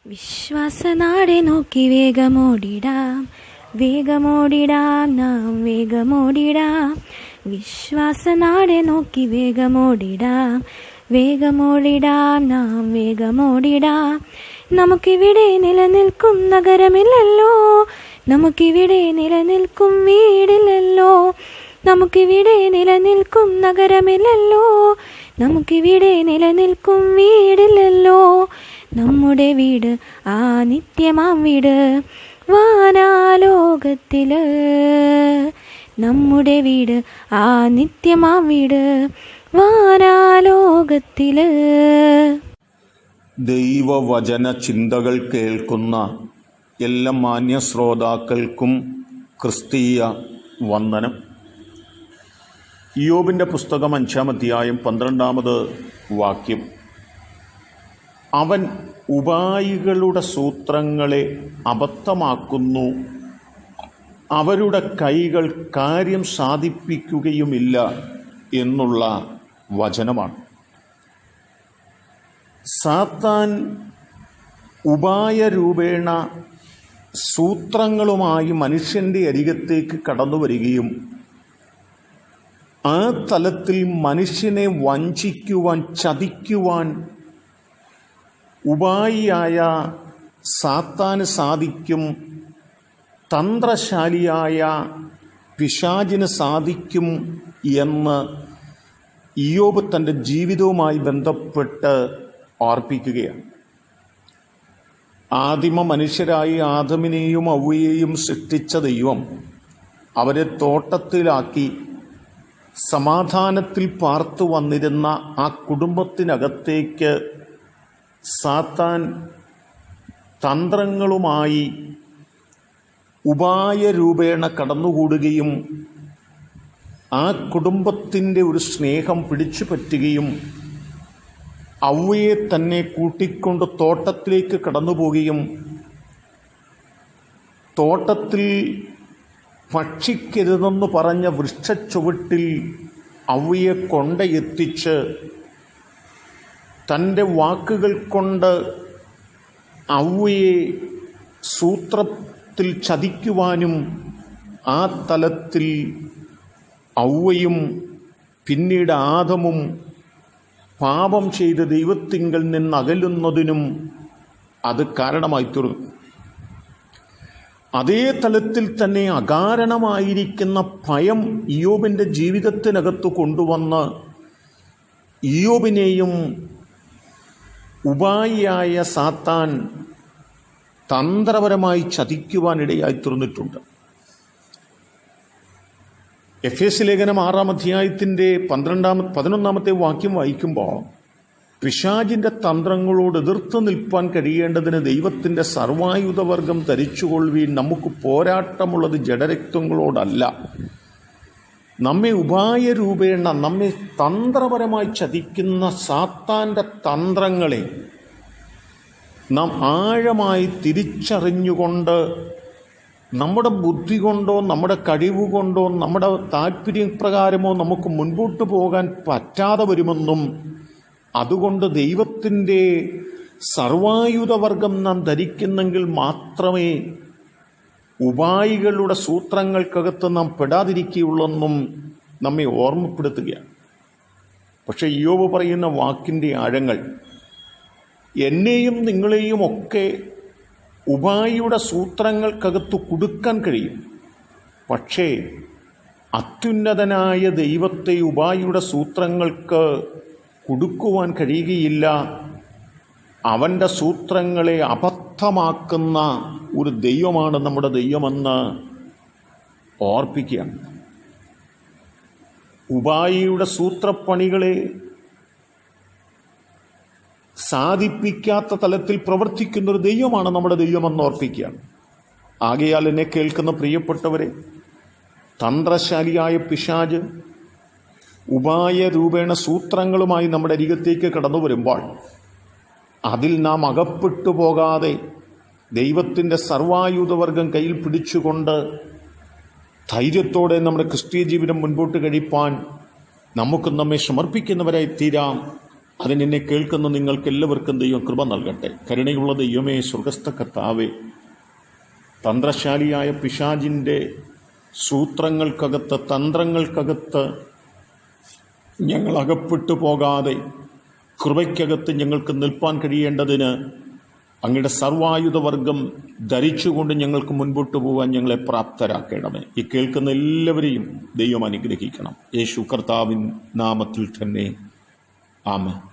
വിശ്വാസനാടെ നോക്കി വേഗമോടിടാം, വേഗമോടിടാം, നാം വേഗമോടിടാം. വിശ്വാസനാടെ നോക്കി വേഗമോടിടാം, വേഗമോടിടാം, നാം വേഗമോടിടാം. നമുക്കിവിടെ നിലനിൽക്കും നഗരമില്ലല്ലോ, നമുക്കിവിടെ നിലനിൽക്കും വീടില്ലല്ലോ. നമുക്കിവിടെ നിലനിൽക്കും നഗരമില്ലല്ലോ, നമുക്കിവിടെ നിലനിൽക്കും വീടില്ലല്ലോ. നമ്മുടെ വീട് ആ നിത്യമാം വീട് വാനാലോകത്തില്. നമ്മുടെ വീട് ആ നിത്യമാം വീട് വാനാലോകത്തില്. ദൈവവചന ചിന്തകൾ കേൾക്കുന്ന എല്ലാ മാന്യ ശ്രോതാക്കൾക്കും ക്രിസ്തീയ വന്ദനം. ഇയ്യോബിൻ്റെ പുസ്തകം 5-ാം അധ്യായം 12-ാമത് വാക്യം. അവൻ ഉപായികളുടെ സൂത്രങ്ങളെ അബദ്ധമാക്കുന്നു, അവരുടെ കൈകൾ കാര്യം സാധിപ്പിക്കുകയുമില്ല എന്നുള്ള വചനമാണ്. സാത്താൻ ഉപായരൂപേണ സൂത്രങ്ങളുമായി മനുഷ്യൻ്റെ അരികത്തേക്ക് കടന്നു വരികയും ആ തലത്തിൽ മനുഷ്യനെ വഞ്ചിക്കുവാൻ, ചതിക്കുവാൻ ഉപായിയായ സാത്താന് സാധിക്കും, തന്ത്രശാലിയായ പിശാചിന് സാധിക്കും എന്ന് ഇയ്യോബ് തൻ്റെ ജീവിതവുമായി ബന്ധപ്പെട്ട് ഓർപ്പിക്കുകയാണ്. ആദിമ മനുഷ്യരായി ആദമിനെയും ഹവ്വയെയും സൃഷ്ടിച്ച ദൈവം അവരെ തോട്ടത്തിലാക്കി സമാധാനത്തിൽ പാർത്തു വന്നിരുന്ന ആ കുടുംബത്തിനകത്തേക്ക് സാത്താൻ തന്ത്രങ്ങളുമായി ഉപായരൂപേണ കടന്നുകൂടുകയും ആ കുടുംബത്തിൻ്റെ ഒരു സ്നേഹം പിടിച്ചു പറ്റുകയും ഹവ്വയെ തന്നെ കൂട്ടിക്കൊണ്ട് തോട്ടത്തിലേക്ക് കടന്നു പോവുകയും തോട്ടത്തിൽ ഭക്ഷിക്കരുതെന്ന് പറഞ്ഞ വൃക്ഷച്ചുവട്ടിൽ ഹവ്വയെ കൊണ്ടെത്തിച്ച് തൻ്റെ വാക്കുകൾ കൊണ്ട് ഹവ്വയെ സൂത്രത്തിൽ ചതിക്കുവാനും ആ തലത്തിൽ ഹവ്വയും പിന്നീട് ആദമും പാപം ചെയ്ത് ദൈവത്തിങ്കൽ നിന്ന് അകലുന്നതിനും അത് കാരണമായി തീർന്നു. അതേ തലത്തിൽ തന്നെ അകാരണമായിരിക്കുന്ന ഭയം ഇയ്യോബിൻ്റെ ജീവിതത്തിനകത്ത് കൊണ്ടുവന്ന് ഇയ്യോബിനെയും ഉപായിയായ സാത്താൻ തന്ത്രപരമായി ചതിക്കുവാനിടയായി തീർന്നിട്ടുണ്ട്. എഫേസ്യ ലേഖനം 6-ാം അധ്യായത്തിൻ്റെ 11-ാമത്തെ വാക്യം വായിക്കുമ്പോൾ പിശാചിൻ്റെ തന്ത്രങ്ങളോട് എതിർത്ത് നിൽപ്പാൻ കഴിയേണ്ടതിന് ദൈവത്തിൻ്റെ സർവായുധവർഗം ധരിച്ചുകൊള്ളുവീൻ. നമുക്ക് പോരാട്ടമുള്ളത് ജഡരക്തങ്ങളോടല്ല, നമ്മെ ഉപായരൂപേണ നമ്മെ തന്ത്രപരമായി ചതിക്കുന്ന സാത്താൻ്റെ തന്ത്രങ്ങളെ നാം ആഴമായി തിരിച്ചറിഞ്ഞുകൊണ്ട് നമ്മുടെ ബുദ്ധി കൊണ്ടോ നമ്മുടെ കഴിവ് കൊണ്ടോ നമ്മുടെ താല്പര്യപ്രകാരമോ നമുക്ക് മുൻപോട്ട് പോകാൻ പറ്റാതെ വരുമെന്നും അതുകൊണ്ട് ദൈവത്തിൻ്റെ സർവായുധവർഗം നാം ധരിക്കുന്നെങ്കിൽ മാത്രമേ ഉപായികളുടെ സൂത്രങ്ങൾക്കകത്ത് നാം പെടാതിരിക്കുകയുള്ളെന്നും നമ്മെ ഓർമ്മപ്പെടുത്തുകയാണ്. പക്ഷേ ഇയ്യോബ് പറയുന്ന വാക്കിൻ്റെ ആഴങ്ങൾ എന്നെയും നിങ്ങളെയും ഒക്കെ ഉപായിയുടെ സൂത്രങ്ങൾക്കകത്ത് കുടുക്കാൻ കഴിയും. പക്ഷേ അത്യുന്നതനായ ദൈവത്തെ ഉപായിയുടെ സൂത്രങ്ങൾക്ക് കുടുക്കുവാൻ കഴിയുകയില്ല. അവൻ്റെ സൂത്രങ്ങളെ അബദ്ധമാക്കുന്ന ഒരു ദൈവമാണ് നമ്മുടെ ദൈവമെന്ന് ഓർപ്പിക്കുകയാണ്. ഉപായിയുടെ സൂത്രപ്പണികളെ സാധിപ്പിക്കാത്ത തലത്തിൽ പ്രവർത്തിക്കുന്നൊരു ദൈവമാണ് നമ്മുടെ ദൈവമെന്ന് ഓർപ്പിക്കുകയാണ്. ആകയാൽ എന്നെ കേൾക്കുന്ന പ്രിയപ്പെട്ടവരെ, തന്ത്രശാലിയായ പിശാച് ഉപായ രൂപേണ സൂത്രങ്ങളുമായി നമ്മുടെ അരികത്തേക്ക് കടന്നു വരുമ്പോൾ അതിൽ നാം അകപ്പെട്ടു പോകാതെ ദൈവത്തിൻ്റെ സർവായുധവർഗം കയ്യിൽ പിടിച്ചുകൊണ്ട് ധൈര്യത്തോടെ നമ്മുടെ ക്രിസ്തീയ ജീവിതം മുൻപോട്ട് കഴിപ്പാൻ നമുക്ക് നമ്മെ സമർപ്പിക്കുന്നവരായി തീരാം. അതിനെന്നെ കേൾക്കുന്ന നിങ്ങൾക്ക് എല്ലാവർക്കും ദൈവം കൃപ നൽകട്ടെ. കരുണയുള്ള ദൈവമേ, സ്വർഗസ്ഥ കർത്താവേ, തന്ത്രശാലിയായ പിശാചിൻ്റെ സൂത്രങ്ങൾക്കകത്ത്, തന്ത്രങ്ങൾക്കകത്ത് ഞങ്ങൾ അകപ്പെട്ടു പോകാതെ കൃപയ്ക്കകത്ത് ഞങ്ങൾക്ക് നിൽപ്പാൻ കഴിയേണ്ടതിന് അങ്ങയുടെ സർവായുധവർഗം ധരിച്ചുകൊണ്ട് ഞങ്ങൾക്ക് മുൻപോട്ട് പോകാൻ ഞങ്ങളെ പ്രാപ്തരാക്കണമേ. ഈ കേൾക്കുന്ന എല്ലാവരെയും ദൈവം അനുഗ്രഹിക്കണം. യേശു കർത്താവിൻ നാമത്തിൽ തന്നെ ആമേൻ.